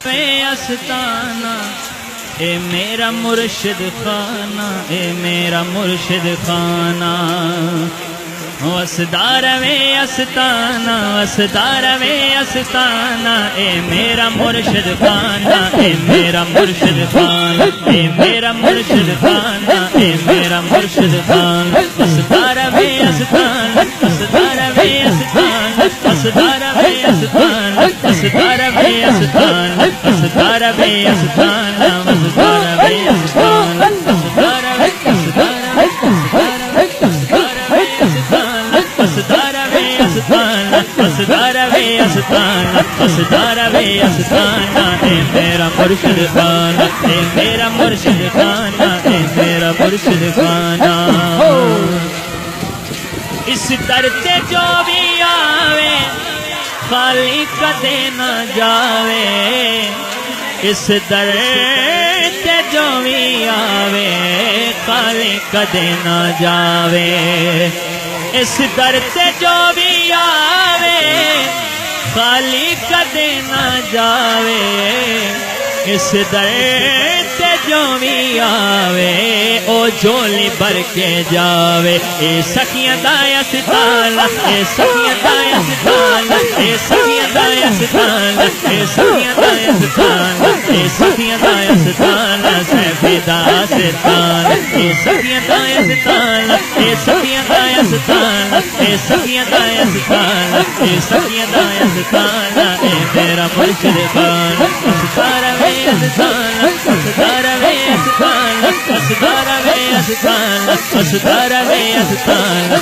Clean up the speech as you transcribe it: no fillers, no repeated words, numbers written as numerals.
وے استانا، اے میرا مرشد خانہ، اے میرا مرشد خانہ، وسدار وے استانا، وسدار وے استانا، اے میرا مرشد خانہ، اے میرا مرشد خانہ، اے میرا مرشد خانہ، اے میرا مرشد خانہ، وسدار وے استانا، وسدار وے استانا، وسدار وے استانا، وسدار وے استانا، وسدار وے استانا، وسدار وے استانا، وسدار وے وسدار وے استانا، اے میرا مرشد خانہ، اے میرا مرشد خانہ، اے میرا مرشد خانہ، اس در تے جو بھی آوے خالی کدے نہ جاوے، اس در تے جو بھی آوے خالی کدے نہ جاوے، اس در تے جو بھی آوے خالی کدے نہ جاوے، اس در تے جو بھی آوے او جھولی بھر کے جاوے، اے سخیاں دا استانا، اے سخیاں دا استانا، اے سخیاں دا استانا، اے سخیاں دا استانا، اے سخیاں دا استانا، سیفدا استانا، اے سخیاں دا استانا، اے سخیاں دا استانا، اے سخیاں دا استانا، اے سخیاں دا استانا، اے میرا مرشد خانہ، وسدار وے استانا، وسدار وے استانا، وسدار وے استانا، وسدار وے استانا۔